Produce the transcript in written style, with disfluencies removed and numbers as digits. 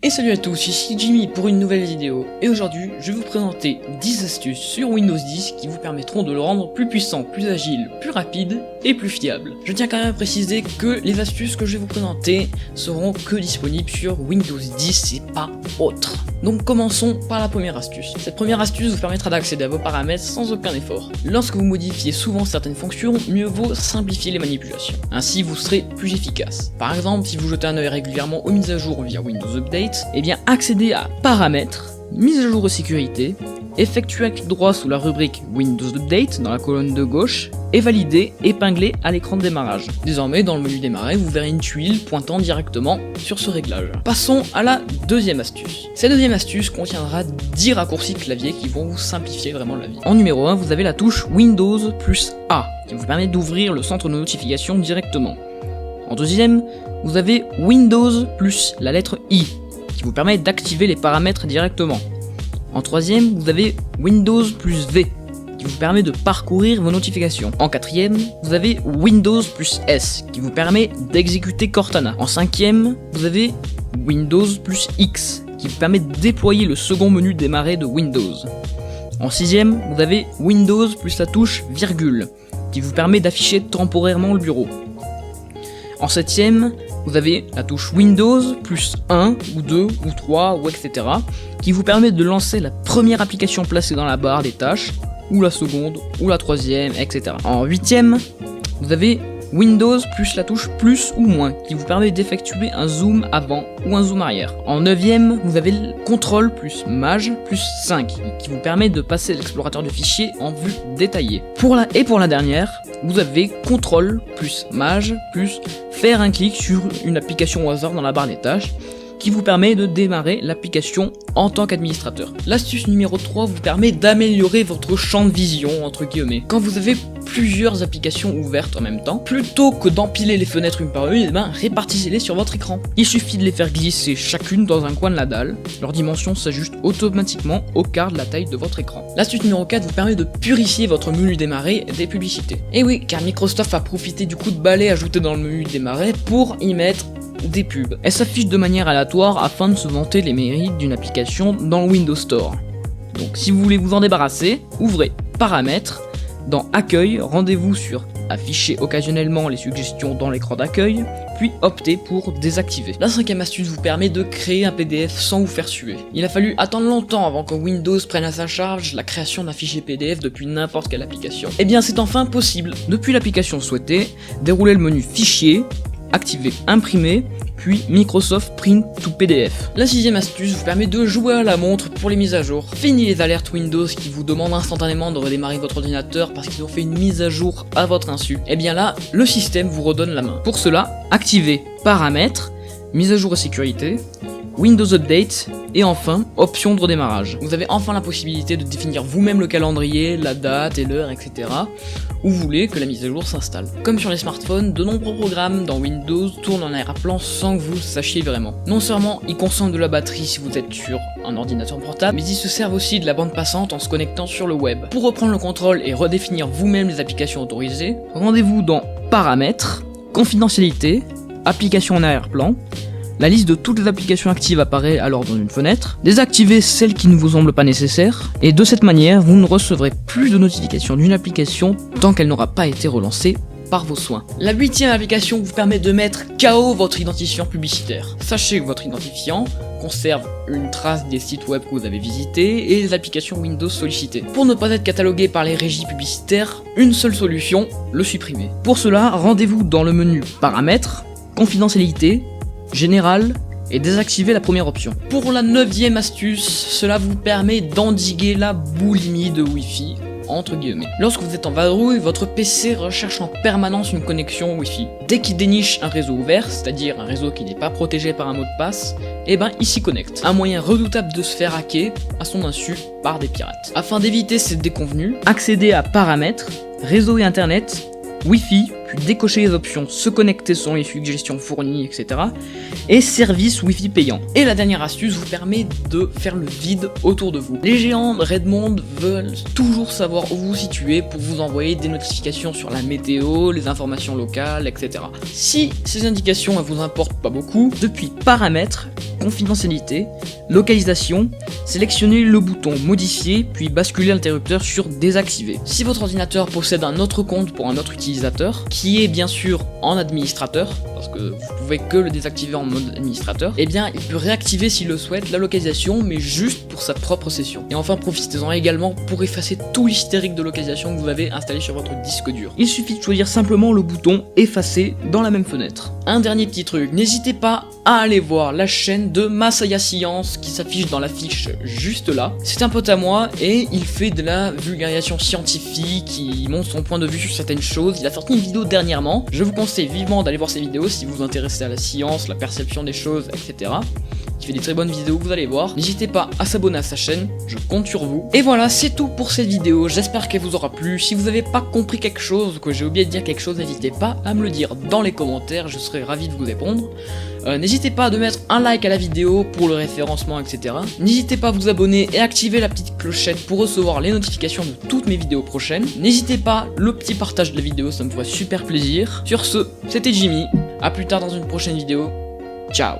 Et salut à tous, ici Jimmy pour une nouvelle vidéo. Et aujourd'hui, je vais vous présenter 10 astuces sur Windows 10 qui vous permettront de le rendre plus puissant, plus agile, plus rapide et plus fiable. Je tiens quand même à préciser que les astuces que je vais vous présenter seront que disponibles sur Windows 10 et pas autre. Donc commençons par la première astuce. Cette première astuce vous permettra d'accéder à vos paramètres sans aucun effort. Lorsque vous modifiez souvent certaines fonctions, mieux vaut simplifier les manipulations. Ainsi vous serez plus efficace. Par exemple, si vous jetez un œil régulièrement aux mises à jour via Windows Update, eh bien accédez à Paramètres, mise à jour de sécurité, effectuez un clic droit sous la rubrique Windows Update dans la colonne de gauche et validez épinglé à l'écran de démarrage. Désormais dans le menu démarrer vous verrez une tuile pointant directement sur ce réglage. Passons à la deuxième astuce. Cette deuxième astuce contiendra 10 raccourcis clavier qui vont vous simplifier vraiment la vie. En numéro 1 vous avez la touche Windows plus A qui vous permet d'ouvrir le centre de notification directement. En deuxième vous avez Windows plus la lettre I qui vous permet d'activer les paramètres directement. En troisième, vous avez Windows plus V, qui vous permet de parcourir vos notifications. En quatrième, vous avez Windows plus S, qui vous permet d'exécuter Cortana. En cinquième, vous avez Windows plus X, qui vous permet de déployer le second menu démarrer de Windows. En sixième, vous avez Windows plus la touche virgule, qui vous permet d'afficher temporairement le bureau. En septième, vous avez la touche Windows plus 1 ou 2 ou 3 ou etc. qui vous permet de lancer la première application placée dans la barre des tâches, ou la seconde, ou la troisième, etc. En huitième, vous avez Windows plus la touche plus ou moins qui vous permet d'effectuer un zoom avant ou un zoom arrière. En neuvième, vous avez le Ctrl plus Maj plus 5 qui vous permet de passer l'explorateur de fichiers en vue détaillée. Pour la dernière, vous avez Ctrl plus Maj plus faire un clic sur une application au hasard dans la barre des tâches qui vous permet de démarrer l'application en tant qu'administrateur. L'astuce numéro 3 vous permet d'améliorer votre champ de vision entre guillemets. Quand vous avez plusieurs applications ouvertes en même temps, plutôt que d'empiler les fenêtres une par une, répartissez-les sur votre écran. Il suffit de les faire glisser chacune dans un coin de la dalle, leur dimension s'ajuste automatiquement au quart de la taille de votre écran. L'astuce numéro 4 vous permet de purifier votre menu démarrer des publicités. Et oui, car Microsoft a profité du coup de balai ajouté dans le menu démarrer pour y mettre des pubs. Elles s'affichent de manière aléatoire afin de se vanter les mérites d'une application dans le Windows Store. Donc si vous voulez vous en débarrasser, ouvrez Paramètres, dans Accueil, rendez-vous sur Afficher occasionnellement les suggestions dans l'écran d'accueil, puis optez pour désactiver. La cinquième astuce vous permet de créer un PDF sans vous faire suer. Il a fallu attendre longtemps avant que Windows prenne à sa charge la création d'un fichier PDF depuis n'importe quelle application. Et bien c'est enfin possible. Depuis l'application souhaitée, déroulez le menu Fichier, activez Imprimer, puis Microsoft Print to PDF. La sixième astuce vous permet de jouer à la montre pour les mises à jour. Fini les alertes Windows qui vous demandent instantanément de redémarrer votre ordinateur parce qu'ils ont fait une mise à jour à votre insu. Et bien là, le système vous redonne la main. Pour cela, activez Paramètres, mise à jour et sécurité, Windows Update, et enfin, option de redémarrage. Vous avez enfin la possibilité de définir vous-même le calendrier, la date et l'heure, etc. où vous voulez que la mise à jour s'installe. Comme sur les smartphones, de nombreux programmes dans Windows tournent en arrière-plan sans que vous le sachiez vraiment. Non seulement ils consomment de la batterie si vous êtes sur un ordinateur portable, mais ils se servent aussi de la bande passante en se connectant sur le web. Pour reprendre le contrôle et redéfinir vous-même les applications autorisées, rendez-vous dans Paramètres, Confidentialité, Applications en arrière-plan. La liste de toutes les applications actives apparaît alors dans une fenêtre. Désactivez celles qui ne vous semblent pas nécessaires. Et de cette manière, vous ne recevrez plus de notifications d'une application tant qu'elle n'aura pas été relancée par vos soins. La huitième application vous permet de mettre KO votre identifiant publicitaire. Sachez que votre identifiant conserve une trace des sites web que vous avez visités et des applications Windows sollicitées. Pour ne pas être catalogué par les régies publicitaires, une seule solution, le supprimer. Pour cela, rendez-vous dans le menu Paramètres, Confidentialité, Général et désactiver la première option. Pour la neuvième astuce, cela vous permet d'endiguer la boulimie de Wi-Fi entre guillemets. Lorsque vous êtes en vadrouille, votre PC recherche en permanence une connexion Wi-Fi. Dès qu'il déniche un réseau ouvert, c'est-à-dire un réseau qui n'est pas protégé par un mot de passe, il s'y connecte. Un moyen redoutable de se faire hacker à son insu par des pirates. Afin d'éviter cette déconvenue, accédez à Paramètres, Réseau et Internet, Wi-Fi, puis décocher les options se connecter selon les suggestions fournies, etc. Et service Wi-Fi payant. Et la dernière astuce vous permet de faire le vide autour de vous. Les géants de Redmond veulent toujours savoir où vous vous situez pour vous envoyer des notifications sur la météo, les informations locales, etc. Si ces indications ne vous importent pas beaucoup, depuis Paramètres, Confidentialité, Localisation, sélectionnez le bouton Modifier, puis basculez l'interrupteur sur Désactiver. Si votre ordinateur possède un autre compte pour un autre utilisateur, qui est bien sûr en administrateur, parce que vous pouvez que le désactiver en mode administrateur, et bien il peut réactiver s'il le souhaite la localisation, mais juste pour sa propre session. Et enfin profitez-en également pour effacer tout l'hystérique de localisation que vous avez installé sur votre disque dur. Il suffit de choisir simplement le bouton Effacer dans la même fenêtre. Un dernier petit truc, n'hésitez pas à aller voir la chaîne de Masaya Science qui s'affiche dans la fiche juste là. C'est un pote à moi et il fait de la vulgarisation scientifique, il montre son point de vue sur certaines choses, il a sorti une vidéo dernièrement, je vous conseille vivement d'aller voir ses vidéos si vous vous intéressez à la science, la perception des choses, etc. Il fait des très bonnes vidéos, vous allez voir. N'hésitez pas à s'abonner à sa chaîne, je compte sur vous. Et voilà, c'est tout pour cette vidéo, j'espère qu'elle vous aura plu. Si vous n'avez pas compris quelque chose ou que j'ai oublié de dire quelque chose, n'hésitez pas à me le dire dans les commentaires, je serai ravi de vous répondre. N'hésitez pas à mettre un like à la vidéo pour le référencement, etc. N'hésitez pas à vous abonner et activer la petite clochette pour recevoir les notifications de toutes mes vidéos prochaines. N'hésitez pas, le petit partage de la vidéo, ça me ferait super plaisir. Sur ce, c'était Jimmy, à plus tard dans une prochaine vidéo. Ciao.